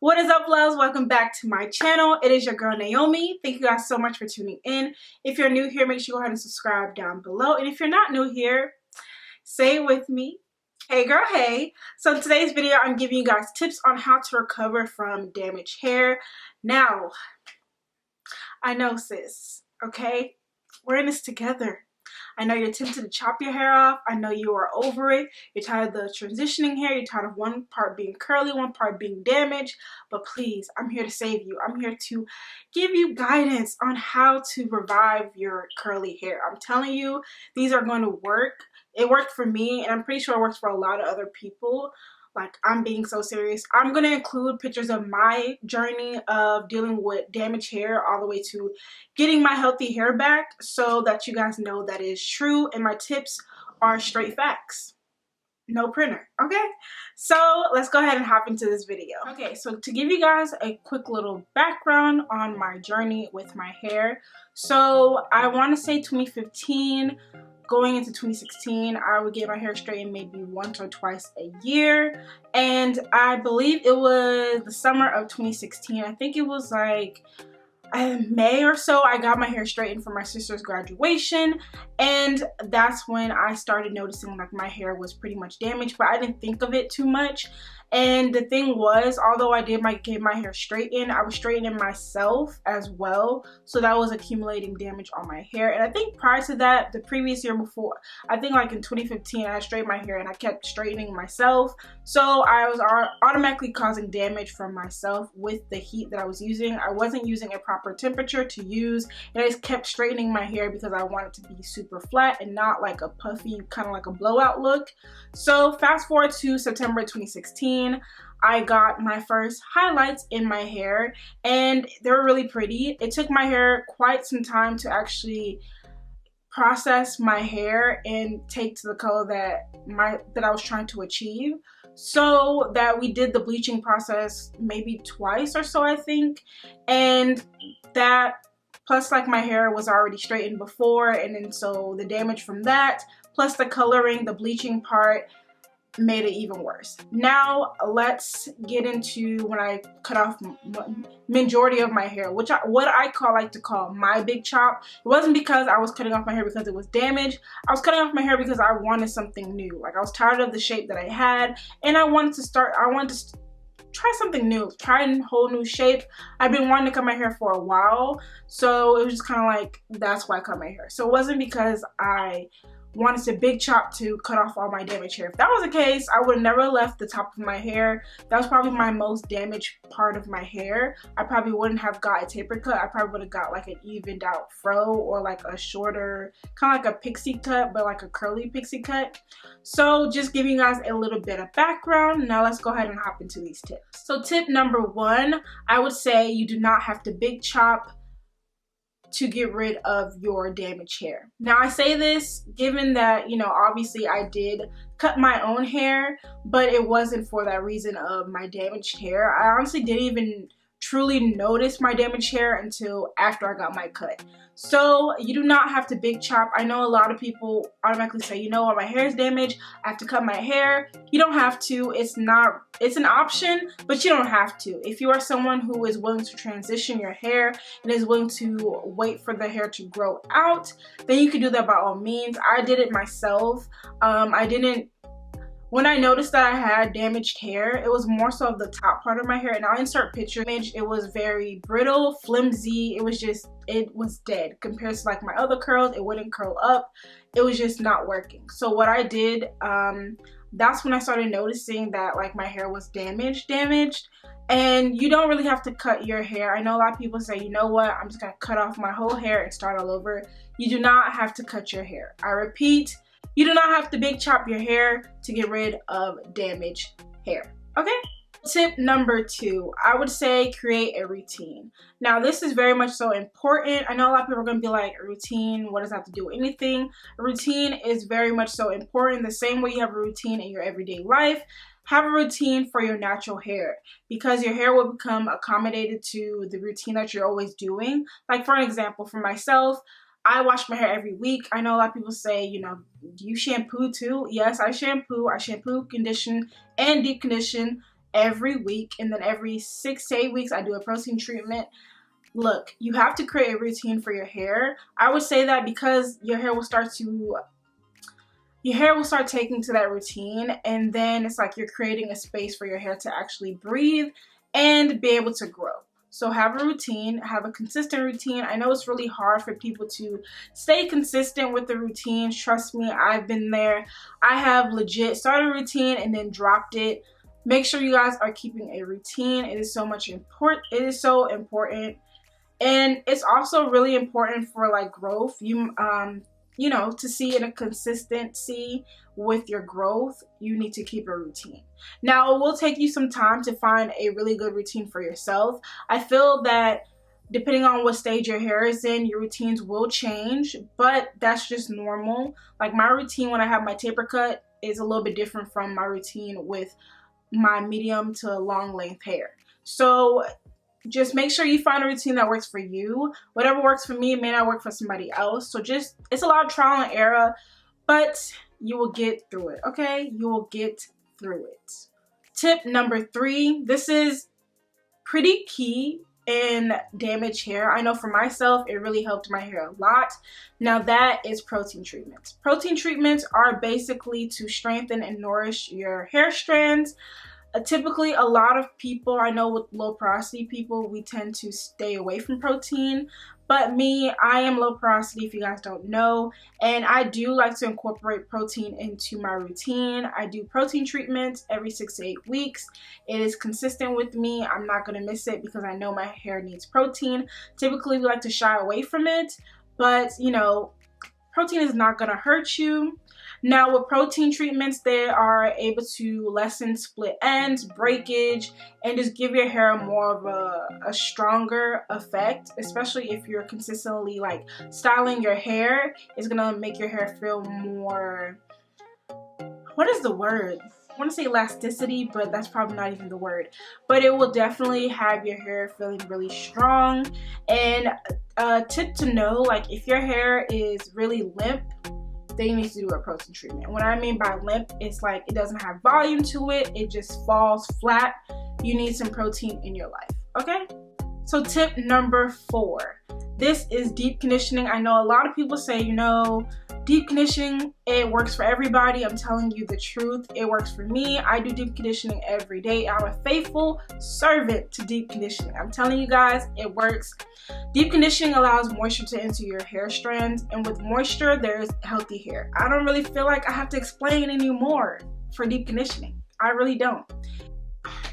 What is up, loves? Welcome back to my channel. It is your girl Naomi. Thank you guys so much for tuning in. If you're new here, make sure you go ahead and subscribe down below. And if you're not new here, say it with me. Hey girl, hey. So in today's video, I'm giving you guys tips on how to recover from damaged hair. Now, I know, sis, okay? We're in this together. I know you're tempted to chop your hair off. I know you are over it. You're tired of the transitioning hair. You're tired of one part being curly, one part being damaged. But please, I'm here to save you. I'm here to give you guidance on how to revive your curly hair. I'm telling you, these are going to work. It worked for me, and I'm pretty sure it works for a lot of other people. Like, I'm being so serious. I'm going to include pictures of my journey of dealing with damaged hair all the way to getting my healthy hair back so that you guys know that is true. And my tips are straight facts. No printer. Okay? So let's go ahead and hop into this video. Okay, so to give you guys a quick little background on my journey with my hair. So I want to say 2015. Going into 2016, I would get my hair straightened maybe once or twice a year. And I believe it was the summer of 2016. I think it was like May or so, I got my hair straightened for my sister's graduation. And that's when I started noticing like my hair was pretty much damaged, but I didn't think of it too much. And the thing was, although I did get my hair straightened, I was straightening myself as well. So that was accumulating damage on my hair. And I think prior to that, the previous year before, I think like in 2015, I straightened my hair and I kept straightening myself. So I was automatically causing damage from myself with the heat that I was using. I wasn't using a proper temperature to use. And I just kept straightening my hair because I wanted to be super flat and not like a puffy, kind of like a blowout look. So fast forward to September 2016. I got my first highlights in my hair and they were really pretty. It took my hair quite some time to actually process my hair and take to the color that I was trying to achieve. So that we did the bleaching process maybe twice or so, I think. And that plus like my hair was already straightened before, and then so the damage from that plus the coloring, the bleaching part, made it even worse. Now let's get into when I cut off majority of my hair, what I like to call my big chop. It wasn't because I was cutting off my hair because it was damaged. I was cutting off my hair because I wanted something new. Like, I was tired of the shape that I had, and I wanted to try something new, try a whole new shape. I've been wanting to cut my hair for a while, so it was just kind of like, that's why I cut my hair. So it wasn't because I wanted to big chop to cut off all my damaged hair. If that was the case, I would have never left the top of my hair. That was probably my most damaged part of my hair. I probably wouldn't have got a taper cut. I probably would have got like an evened out fro or like a shorter, kind of like a pixie cut, but like a curly pixie cut. So just giving you guys a little bit of background. Now let's go ahead and hop into these tips. So tip number one, I would say you do not have to big chop to get rid of your damaged hair. Now I say this given that, you know, obviously I did cut my own hair, but it wasn't for that reason of my damaged hair. I honestly didn't even truly notice my damaged hair until after I got my cut. So you do not have to big chop. I know a lot of people automatically say, you know what, my hair is damaged, I have to cut my hair. You don't have to. It's an option, but you don't have to. If you are someone who is willing to transition your hair and is willing to wait for the hair to grow out, then you can do that by all means. I did it myself. When I noticed that I had damaged hair, it was more so of the top part of my hair, and I'll insert picture image. It was very brittle, flimsy. It was dead compared to like my other curls. It wouldn't curl up. It was just not working. So what I did, that's when I started noticing that like my hair was damaged. And you don't really have to cut your hair. I know a lot of people say, you know what, I'm just gonna cut off my whole hair and start all over. You do not have to cut your hair. I repeat, you do not have to big chop your hair to get rid of damaged hair, okay? Tip number two, I would say create a routine. Now this is very much so important. I know a lot of people are going to be like, a routine, what does that have to do with anything? A routine is very much so important. The same way you have a routine in your everyday life, have a routine for your natural hair, because your hair will become accommodated to the routine that you're always doing. Like for an example, for myself, I wash my hair every week. I know a lot of people say, you know, do you shampoo too? Yes, I shampoo, condition, and deep condition every week, and then every 6 to 8 weeks I do a protein treatment. Look, you have to create a routine for your hair. I would say that because your hair will start taking to that routine, and then it's like you're creating a space for your hair to actually breathe and be able to grow. So have a routine, have a consistent routine. I know it's really hard for people to stay consistent with the routines. Trust me, I've been there. I have legit started a routine and then dropped it. Make sure you guys are keeping a routine. It is so important. It is so important. And it's also really important for like growth. You know, to see in a consistency with your growth, you need to keep a routine. Now, it will take you some time to find a really good routine for yourself. I feel that depending on what stage your hair is in, your routines will change, but that's just normal. Like my routine when I have my taper cut is a little bit different from my routine with my medium to long length hair. So just make sure you find a routine that works for you. Whatever works for me may not work for somebody else. So just, it's a lot of trial and error, but you will get through it, okay? You will get through it. Tip number 3, this is pretty key in damaged hair. I know for myself, it really helped my hair a lot. Now that is protein treatments. Protein treatments are basically to strengthen and nourish your hair strands. Typically, a lot of people, I know with low porosity people, we tend to stay away from protein. But me, I am low porosity if you guys don't know. And I do like to incorporate protein into my routine. I do protein treatments every 6 to 8 weeks. It is consistent with me. I'm not going to miss it because I know my hair needs protein. Typically, we like to shy away from it. But, you know, protein is not going to hurt you. Now with protein treatments, they are able to lessen split ends, breakage, and just give your hair more of a stronger effect, especially if you're consistently like styling your hair. It's gonna make your hair feel more, what is the word? I want to say elasticity, but that's probably not even the word. But it will definitely have your hair feeling really strong. And a tip to know, like if your hair is really limp, then you need to do a protein treatment. What I mean by limp, it's like it doesn't have volume to it. It just falls flat. You need some protein in your life, okay? So tip number 4. This is deep conditioning. I know a lot of people say, you know, deep conditioning, it works for everybody. I'm telling you the truth. It works for me. I do deep conditioning every day. I'm a faithful servant to deep conditioning. I'm telling you guys, it works. Deep conditioning allows moisture to enter your hair strands, and with moisture, there's healthy hair. I don't really feel like I have to explain anymore for deep conditioning. I really don't.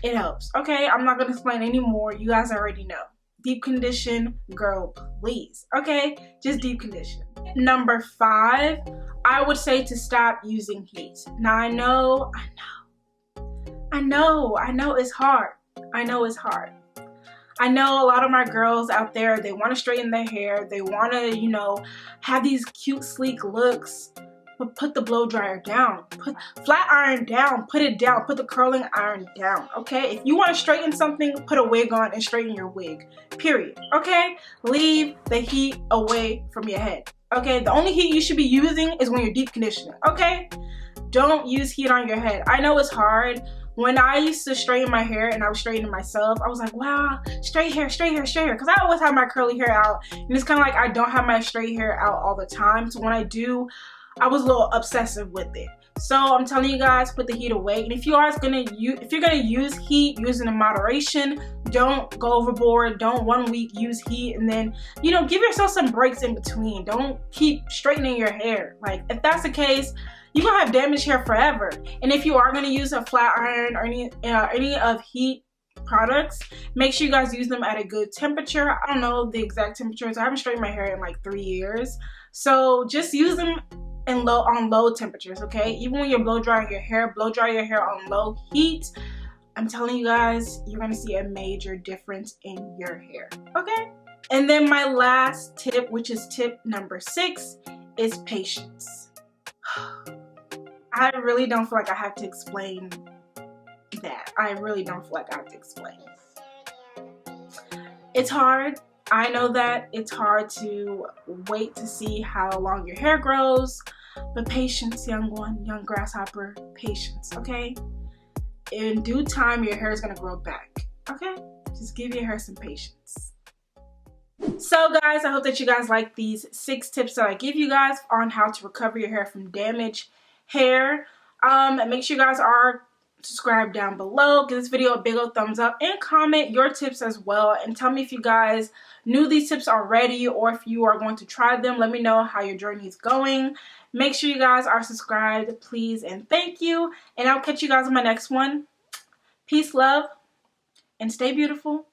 It helps. Okay, I'm not gonna explain anymore. You guys already know. Deep condition, girl, please. Okay, just deep condition. Number 5, I would say to stop using heat. Now I know it's hard. I know it's hard. I know a lot of my girls out there, they want to straighten their hair. They want to, you know, have these cute, sleek looks. But put the blow dryer down. Put flat iron down. Put it down. Put the curling iron down. Okay? If you want to straighten something, put a wig on and straighten your wig. Period. Okay? Leave the heat away from your head. Okay? The only heat you should be using is when you're deep conditioning. Okay? Don't use heat on your head. I know it's hard. When I used to straighten my hair and I was straightening myself, I was like, wow, straight hair, straight hair, straight hair. Because I always have my curly hair out. And it's kind of like I don't have my straight hair out all the time. So when I do, I was a little obsessive with it. So I'm telling you guys, put the heat away. And if you're gonna use heat, use it in moderation. Don't go overboard. Don't 1 week use heat and then, you know, give yourself some breaks in between. Don't keep straightening your hair. Like if that's the case, you're gonna have damaged hair forever. And if you are gonna use a flat iron or any of heat products, make sure you guys use them at a good temperature. I don't know the exact temperatures. I haven't straightened my hair in like 3 years. So just use them on low temperatures, okay? Even when you're blow drying your hair, blow dry your hair on low heat. I'm telling you guys, you're gonna see a major difference in your hair, okay? And then my last tip, which is tip number 6, is patience. I really don't feel like I have to explain that. I really don't feel like I have to explain. It's hard. I know that it's hard to wait to see how long your hair grows, but patience, young one, young grasshopper, patience, okay? in due time, your hair is going to grow back. Okay? Just give your hair some patience. So guys, I hope that you guys like these 6 tips that I give you guys on how to recover your hair from damaged hair. And make sure you guys are subscribed down below. Give this video a big old thumbs up and comment your tips as well. And tell me if you guys knew these tips already or if you are going to try them. Let me know how your journey is going. Make sure you guys are subscribed, please, and thank you. And I'll catch you guys in my next one. Peace, love, and stay beautiful.